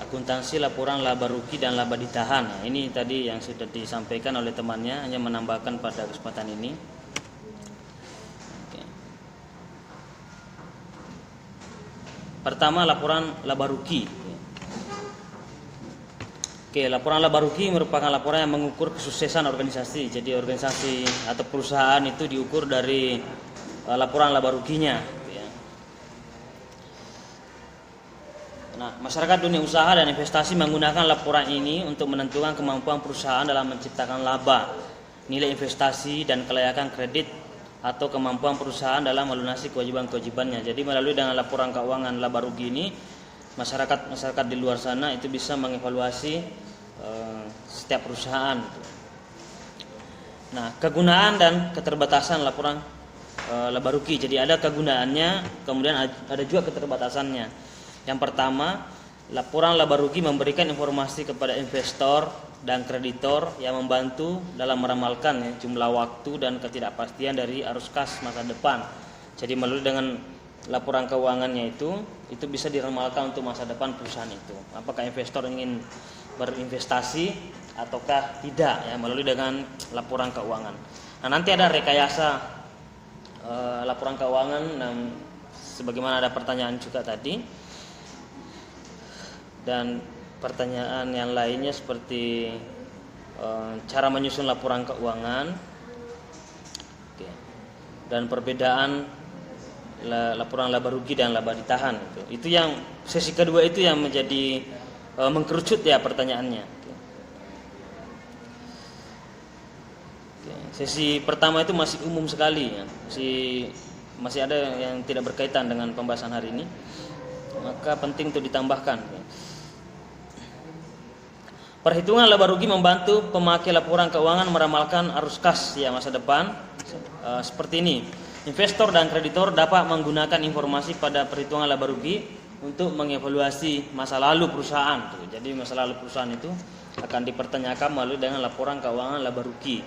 akuntansi laporan laba rugi dan laba ditahan. Nah, ini tadi yang sudah disampaikan oleh temannya, hanya menambahkan pada kesempatan ini. Oke. Pertama, laporan laba rugi. Oke, laporan laba rugi merupakan laporan yang mengukur kesuksesan organisasi. Jadi organisasi atau perusahaan itu diukur dari laporan laba ruginya. Nah, masyarakat dunia usaha dan investasi menggunakan laporan ini untuk menentukan kemampuan perusahaan dalam menciptakan laba, nilai investasi, dan kelayakan kredit atau kemampuan perusahaan dalam melunasi kewajiban-kewajibannya. Jadi melalui dengan laporan keuangan laba rugi ini, masyarakat di luar sana itu bisa mengevaluasi setiap perusahaan. Nah, kegunaan dan keterbatasan laporan laba rugi. Jadi ada kegunaannya, kemudian ada juga keterbatasannya. Yang pertama, laporan laba rugi memberikan informasi kepada investor dan kreditor yang membantu dalam meramalkan jumlah waktu dan ketidakpastian dari arus kas masa depan. Jadi melalui dengan laporan keuangannya itu bisa diramalkan untuk masa depan perusahaan itu. Apakah investor ingin berinvestasi ataukah tidak ya, melalui dengan laporan keuangan. Nah, nanti ada rekayasa laporan keuangan dan sebagaimana ada pertanyaan juga tadi. Dan pertanyaan yang lainnya seperti cara menyusun laporan keuangan. Oke. Dan perbedaan laporan laba rugi dan laba ditahan. Itu yang sesi kedua itu yang menjadi mengkerucut ya pertanyaannya. Oke. Sesi pertama itu masih umum sekali ya. Masih ada yang tidak berkaitan dengan pembahasan hari ini. Maka penting untuk ditambahkan. Perhitungan laba rugi membantu pemakai laporan keuangan meramalkan arus kas ya masa depan. Seperti ini. Investor dan kreditor dapat menggunakan informasi pada perhitungan laba rugi untuk mengevaluasi masa lalu perusahaan. Jadi masa lalu perusahaan itu akan dipertanyakan melalui dengan laporan keuangan laba rugi.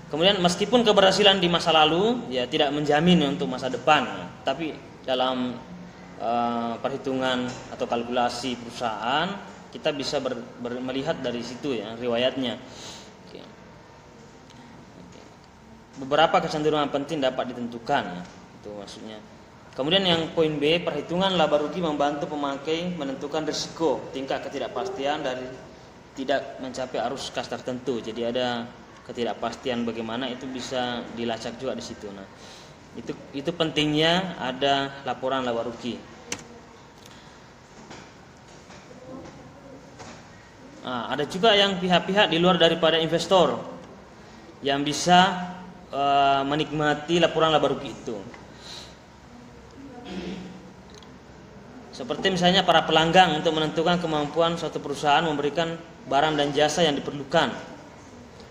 Kemudian meskipun keberhasilan di masa lalu ya tidak menjamin untuk masa depan, tapi dalam perhitungan atau kalkulasi perusahaan kita bisa melihat dari situ ya riwayatnya. Oke. Beberapa kecenderungan penting dapat ditentukan ya, itu maksudnya. Kemudian yang poin B, perhitungan laba rugi membantu pemakai menentukan risiko tingkat ketidakpastian dari tidak mencapai arus kas tertentu. Jadi ada ketidakpastian bagaimana itu bisa dilacak juga di situ. Nah, itu pentingnya ada laporan laba rugi. Nah, ada juga yang pihak-pihak di luar daripada investor yang bisa menikmati laporan laba rugi itu. Seperti misalnya para pelanggan untuk menentukan kemampuan suatu perusahaan memberikan barang dan jasa yang diperlukan.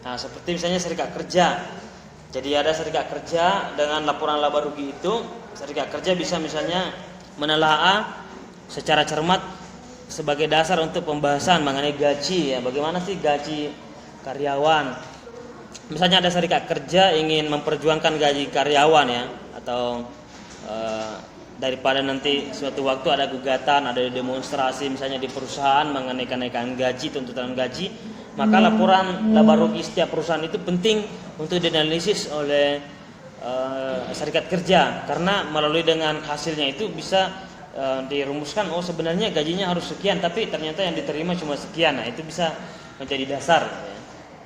Nah, seperti misalnya serikat kerja. Jadi ada serikat kerja dengan laporan laba rugi itu, serikat kerja bisa misalnya menelaah secara cermat sebagai dasar untuk pembahasan mengenai gaji ya. Bagaimana sih gaji karyawan? Misalnya ada serikat kerja ingin memperjuangkan gaji karyawan ya, atau daripada nanti suatu waktu ada gugatan, ada demonstrasi misalnya di perusahaan mengenai kenaikan gaji, tuntutan gaji, maka laporan laba rugi setiap perusahaan itu penting untuk dianalisis oleh serikat kerja, karena melalui dengan hasilnya itu bisa dirumuskan sebenarnya gajinya harus sekian tapi ternyata yang diterima cuma sekian. Nah, itu bisa menjadi dasar ya.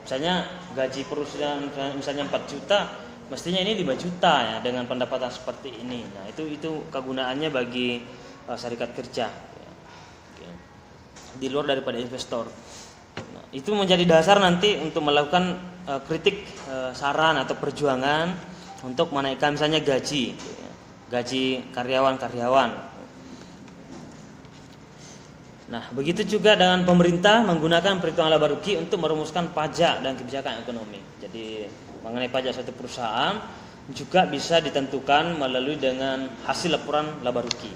Misalnya gaji perusahaan misalnya 4 juta, mestinya ini 5 juta ya dengan pendapatan seperti ini. Nah, itu kegunaannya bagi serikat kerja ya. Di luar daripada investor. Nah, itu menjadi dasar nanti untuk melakukan kritik, saran atau perjuangan untuk menaikkan misalnya gaji karyawan. Nah, begitu juga dengan pemerintah menggunakan perhitungan laba rugi untuk merumuskan pajak dan kebijakan ekonomi. Jadi mengenai pajak suatu perusahaan juga bisa ditentukan melalui dengan hasil laporan laba rugi.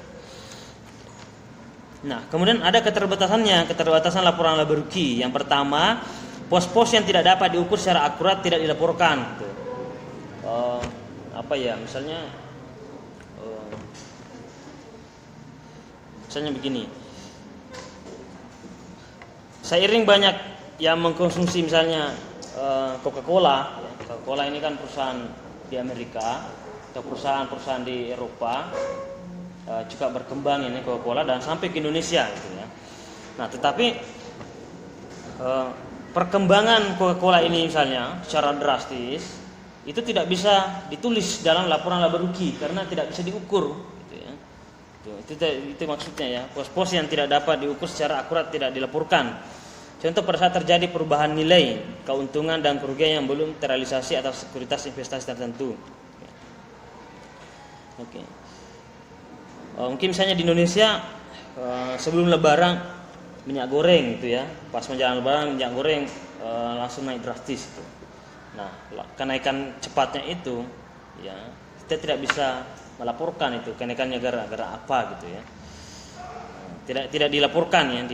Nah, kemudian ada keterbatasan laporan laba rugi. Yang pertama, pos-pos yang tidak dapat diukur secara akurat tidak dilaporkan. Misalnya Misalnya begini, seiring banyak yang mengkonsumsi misalnya Coca-Cola. Coca-Cola ini kan perusahaan di Amerika atau perusahaan-perusahaan di Eropa juga berkembang ini Coca-Cola dan sampai ke Indonesia gitu ya. Nah, tetapi perkembangan Coca-Cola ini misalnya secara drastis itu tidak bisa ditulis dalam laporan laba rugi karena tidak bisa diukur gitu ya. Itu maksudnya ya, pos-pos yang tidak dapat diukur secara akurat tidak dilaporkan. Contoh pada saat terjadi perubahan nilai, keuntungan dan kerugian yang belum terrealisasi atas sekuritas investasi tertentu. Oke. Mungkin misalnya di Indonesia sebelum Lebaran minyak goreng gitu ya, pas menjelang Lebaran minyak goreng langsung naik drastis itu. Nah, kenaikan cepatnya itu ya kita tidak bisa melaporkan itu kenaikannya gara-gara apa gitu ya. Tidak dilaporkan ya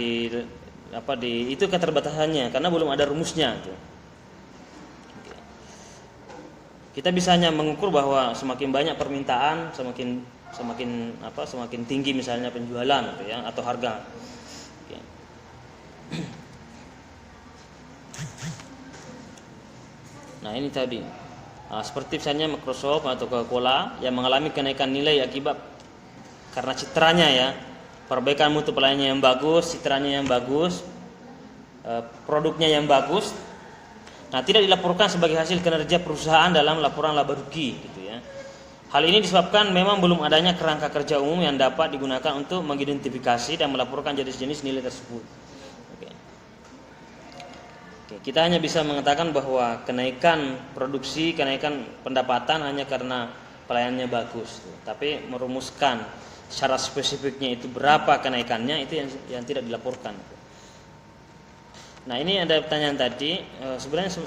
itu keterbatasannya karena belum ada rumusnya gitu. Kita bisa hanya mengukur bahwa semakin banyak permintaan semakin tinggi misalnya penjualan gitu ya atau harga. Oke. Nah, ini tadi. Seperti misalnya Microsoft atau Coca-Cola yang mengalami kenaikan nilai akibat karena citranya ya. Perbaikan mutu pelayanannya yang bagus, citranya yang bagus, produknya yang bagus. Nah, tidak dilaporkan sebagai hasil kinerja perusahaan dalam laporan laba rugi gitu ya. Hal ini disebabkan memang belum adanya kerangka kerja umum yang dapat digunakan untuk mengidentifikasi dan melaporkan jenis-jenis nilai tersebut. Oke, kita hanya bisa mengatakan bahwa kenaikan produksi, kenaikan pendapatan hanya karena pelayanannya bagus. Tapi merumuskan secara spesifiknya itu berapa kenaikannya itu yang tidak dilaporkan. Nah, ini ada pertanyaan tadi. Sebenarnya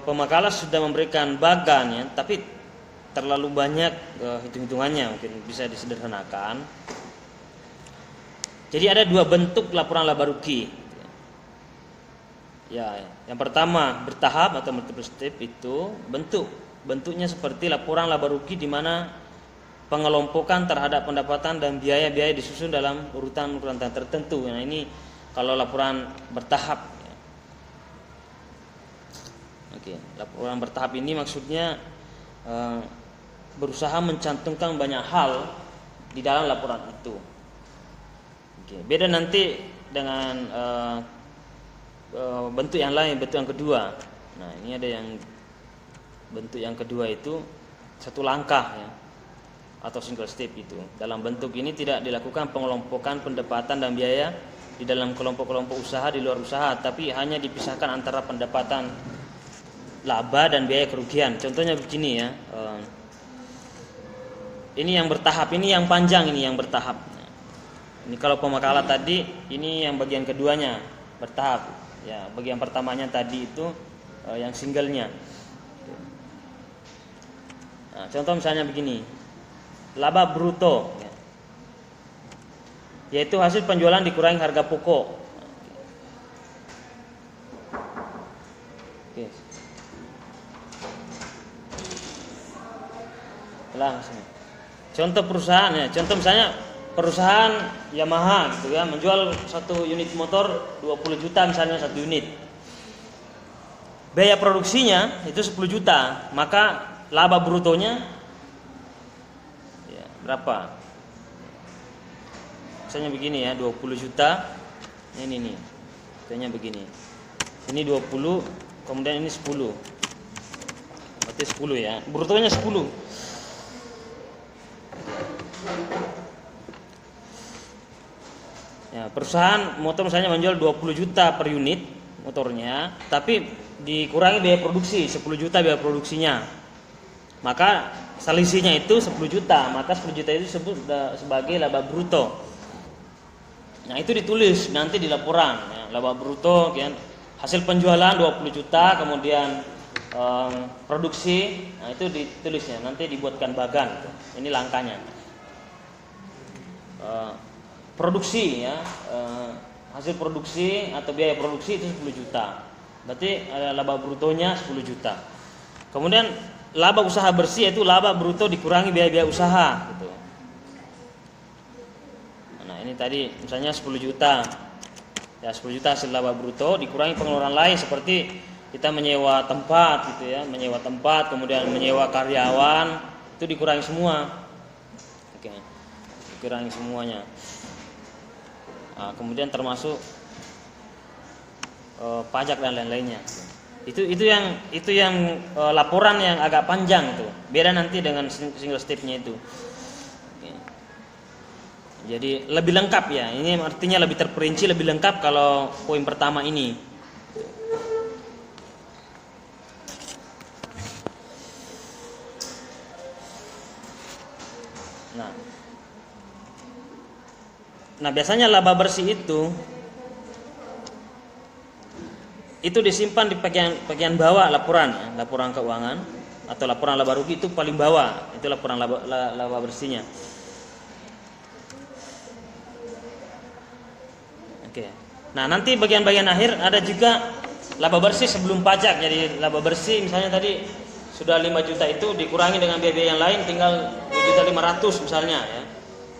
pemakalah sudah memberikan bagan ya, tapi terlalu banyak hitung-hitungannya, mungkin bisa disederhanakan. Jadi ada dua bentuk laporan laba rugi. Ya, yang pertama bertahap atau multiple step itu bentuknya seperti laporan laba rugi di mana pengelompokan terhadap pendapatan dan biaya-biaya disusun dalam urutan tertentu. Nah, ini kalau laporan bertahap. Oke, laporan bertahap ini maksudnya berusaha mencantumkan banyak hal di dalam laporan itu. Oke, beda nanti dengan bentuk yang lain, bentuk yang kedua. Nah, ini ada yang bentuk yang kedua itu satu langkah ya, atau single step itu. Dalam bentuk ini tidak dilakukan pengelompokan pendapatan dan biaya di dalam kelompok-kelompok usaha di luar usaha, tapi hanya dipisahkan antara pendapatan laba dan biaya kerugian. Contohnya begini ya. Ini yang bertahap, ini yang panjang, ini yang bertahap. Ini kalau pemakalah tadi, ini yang bagian keduanya bertahap. Ya, bagian pertamanya tadi itu yang singlenya. Nah, contoh misalnya begini. Laba bruto ya, yaitu hasil penjualan dikurangi harga pokok. Oke. Contoh perusahaan ya, contoh misalnya perusahaan Yamaha gitu ya, menjual satu unit motor 20 juta misalnya satu unit. Biaya produksinya itu 10 juta, maka laba brutonya berapa? Misalnya begini ya, 20 juta. Ini nih. Contohnya begini. Ini 20, kemudian ini 10. Berarti 10 ya. Brutonya 10. Ya, perusahaan motor misalnya menjual 20 juta per unit motornya, tapi dikurangi biaya produksi 10 juta biaya produksinya. Maka selisihnya itu 10 juta, maka 10 juta itu disebut sebagai laba bruto. Nah, itu ditulis nanti di laporan ya, laba bruto kan, hasil penjualan 20 juta, kemudian produksi, nah itu ditulisnya, nanti dibuatkan bagan gitu. Ini langkahnya. Produksi ya, hasil produksi atau biaya produksi itu 10 juta. Berarti laba brutonya 10 juta. Kemudian laba usaha bersih itu laba bruto dikurangi biaya-biaya usaha gitu. Nah, ini tadi misalnya 10 juta. Ya 10 juta hasil laba bruto dikurangi pengeluaran lain seperti kita menyewa tempat gitu ya, menyewa tempat, kemudian menyewa karyawan, itu dikurangi semua. Oke. Dikurangi semuanya. Nah, kemudian termasuk pajak dan lain-lainnya. Itu yang laporan yang agak panjang itu. Beda nanti dengan single step-nya itu. Oke. Jadi lebih lengkap ya. Ini artinya lebih terperinci, lebih lengkap kalau poin pertama ini. Nah, biasanya laba bersih itu disimpan di bagian bawah laporan ya, laporan keuangan atau laporan laba rugi itu paling bawah, itu laporan laba bersihnya. Oke. Nah, nanti bagian-bagian akhir ada juga laba bersih sebelum pajak. Jadi laba bersih misalnya tadi sudah 5 juta itu dikurangi dengan biaya yang lain tinggal 2.500.000 misalnya ya.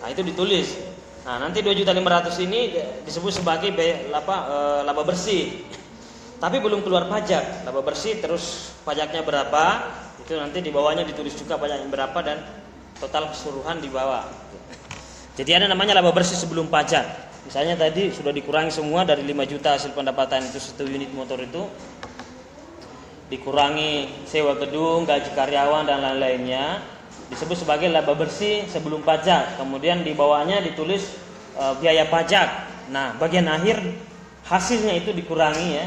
Nah, itu ditulis. Nah, nanti 2.500.000 ini disebut sebagai laba bersih. Tapi belum keluar pajak, laba bersih terus pajaknya berapa, itu nanti di bawahnya ditulis juga pajaknya berapa dan total keseluruhan di bawah. Jadi ada namanya laba bersih sebelum pajak. Misalnya tadi sudah dikurangi semua dari 5 juta hasil pendapatan itu 1 unit motor itu, dikurangi sewa gedung, gaji karyawan dan lain-lainnya, disebut sebagai laba bersih sebelum pajak. Kemudian di bawahnya ditulis biaya pajak. Nah, bagian akhir hasilnya itu dikurangi ya,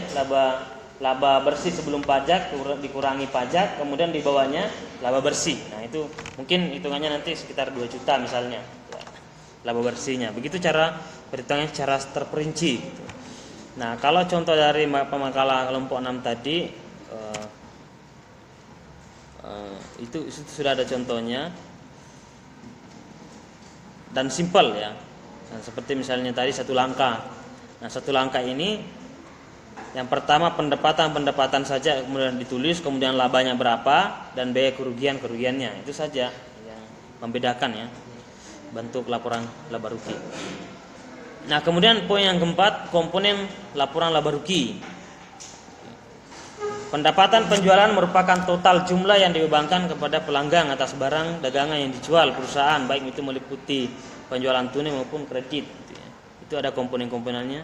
laba bersih sebelum pajak dikurangi pajak, kemudian di bawahnya laba bersih. Nah, itu mungkin hitungannya nanti sekitar 2 juta misalnya ya, laba bersihnya. Begitu cara perhitungannya secara terperinci. Nah, kalau contoh dari pemakalah kelompok 6 tadi itu sudah ada contohnya dan simpel ya. Nah, seperti misalnya tadi satu langkah. Nah, satu langkah ini yang pertama pendapatan saja kemudian ditulis, kemudian labanya berapa dan biaya kerugiannya. Itu saja yang membedakan ya bentuk laporan laba rugi. Nah, kemudian poin yang keempat, komponen laporan laba rugi. Pendapatan penjualan merupakan total jumlah yang dibebankan kepada pelanggan atas barang dagangan yang dijual perusahaan, baik itu meliputi penjualan tunai maupun kredit. Itu ada komponen-komponennya.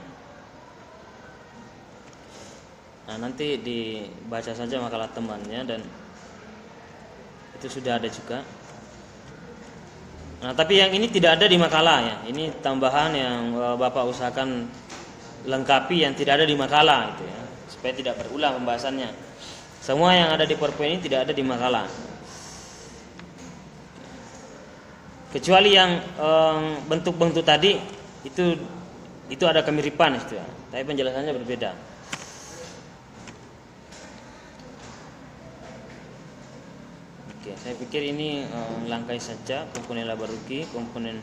Nah, nanti dibaca saja makalah temannya dan itu sudah ada juga. Nah, tapi yang ini tidak ada di makalah ya. Ini tambahan yang Bapak usahakan lengkapi yang tidak ada di makalah itu ya, supaya tidak berulang pembahasannya. Semua yang ada di PowerPoint ini tidak ada di makalah. Kecuali yang bentuk-bentuk tadi itu ada kemiripan itu ya, tapi penjelasannya berbeda. Oke, saya pikir ini langkai saja komponen laba rugi, komponen.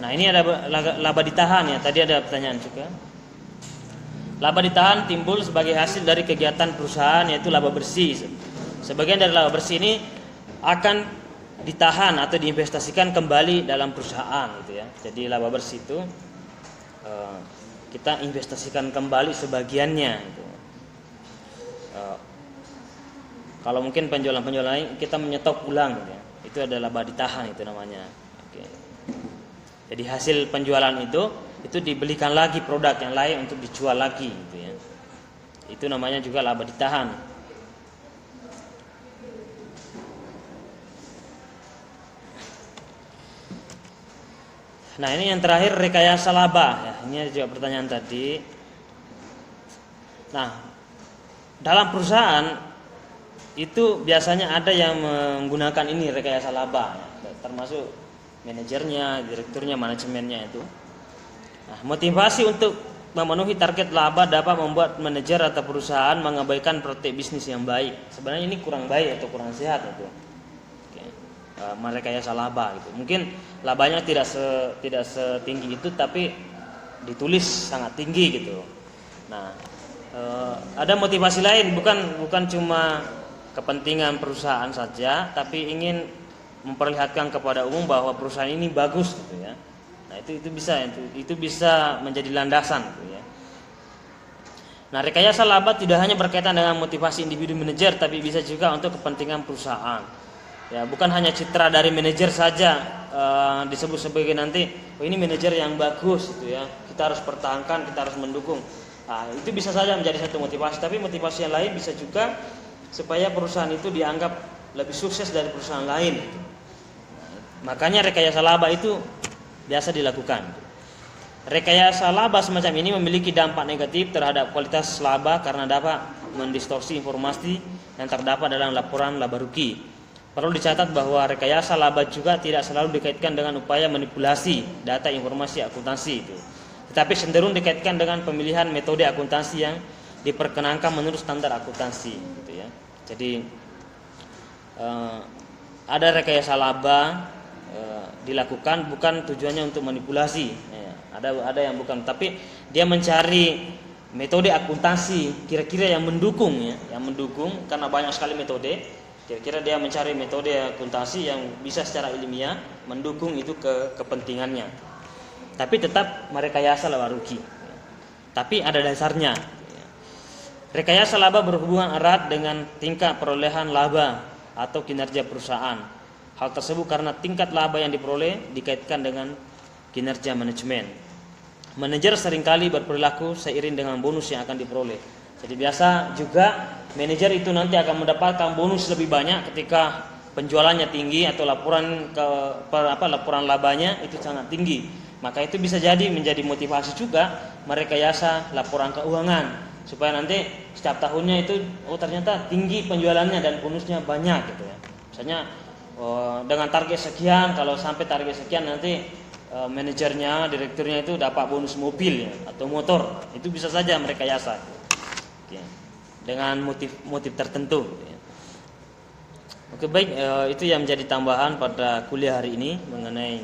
Nah, ini ada laba ditahan ya. Tadi ada pertanyaan juga. Laba ditahan timbul sebagai hasil dari kegiatan perusahaan yaitu laba bersih. Sebagian dari laba bersih ini akan ditahan atau diinvestasikan kembali dalam perusahaan gitu ya. Jadi laba bersih itu kita investasikan kembali sebagiannya gitu. Kalau mungkin penjualan lain kita menyetok ulang gitu ya. Itu adalah laba ditahan itu namanya. Oke. Jadi hasil penjualan itu dibelikan lagi produk yang lain untuk dijual lagi gitu ya. Itu namanya juga laba ditahan. Nah, ini yang terakhir rekayasa laba ya. Ini juga pertanyaan tadi. Nah, dalam perusahaan itu biasanya ada yang menggunakan ini rekayasa laba ya. Termasuk manajernya, direkturnya, manajemennya itu. Nah, motivasi untuk memenuhi target laba dapat membuat manajer atau perusahaan mengabaikan praktik bisnis yang baik. Sebenarnya ini kurang baik atau kurang sehat itu. Merekayasa laba gitu. Mungkin labanya tidak setinggi itu tapi ditulis sangat tinggi gitu. Nah, ada motivasi lain bukan cuma kepentingan perusahaan saja, tapi ingin memperlihatkan kepada umum bahwa perusahaan ini bagus gitu ya. Nah, itu bisa menjadi landasan gitu ya. Nah, rekayasa laba tidak hanya berkaitan dengan motivasi individu manajer, tapi bisa juga untuk kepentingan perusahaan. Ya, bukan hanya citra dari manajer saja disebut sebagai nanti, oh ini manajer yang bagus gitu ya. Kita harus pertahankan, kita harus mendukung. Nah, itu bisa saja menjadi satu motivasi, tapi motivasi yang lain bisa juga supaya perusahaan itu dianggap lebih sukses dari perusahaan lain. Makanya rekayasa laba itu biasa dilakukan. Rekayasa laba semacam ini memiliki dampak negatif terhadap kualitas laba karena dapat mendistorsi informasi yang terdapat dalam laporan laba rugi. Perlu dicatat bahwa rekayasa laba juga tidak selalu dikaitkan dengan upaya manipulasi data informasi akuntansi itu, tetapi cenderung dikaitkan dengan pemilihan metode akuntansi yang diperkenankan menurut standar akuntansi gitu ya. Jadi ada rekayasa laba dilakukan bukan tujuannya untuk manipulasi ya. Ada yang bukan, tapi dia mencari metode akuntansi kira-kira yang mendukung ya, yang mendukung karena banyak sekali metode. Kira-kira dia mencari metode akuntansi yang bisa secara ilmiah mendukung itu kepentingannya. Tapi tetap merekayasa laba rugi. Tapi ada dasarnya. Rekayasa laba berhubungan erat dengan tingkat perolehan laba atau kinerja perusahaan. Hal tersebut karena tingkat laba yang diperoleh dikaitkan dengan kinerja manajemen. Manajer seringkali berperilaku seiring dengan bonus yang akan diperoleh. Jadi biasa juga manajer itu nanti akan mendapatkan bonus lebih banyak ketika penjualannya tinggi atau laporan labanya itu sangat tinggi. Maka itu bisa jadi menjadi motivasi juga merekayasa laporan keuangan supaya nanti setiap tahunnya itu ternyata tinggi penjualannya dan bonusnya banyak gitu ya. Misalnya dengan target sekian, kalau sampai target sekian nanti manajernya, direkturnya itu dapat bonus mobil ya, atau motor. Itu bisa saja merekayasa ya, dengan motif tertentu ya. Oke, baik, itu yang menjadi tambahan pada kuliah hari ini mengenai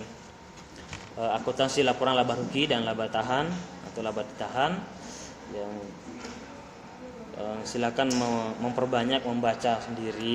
akuntansi laporan laba rugi dan laba tahan atau laba ditahan. Yang silakan memperbanyak membaca sendiri.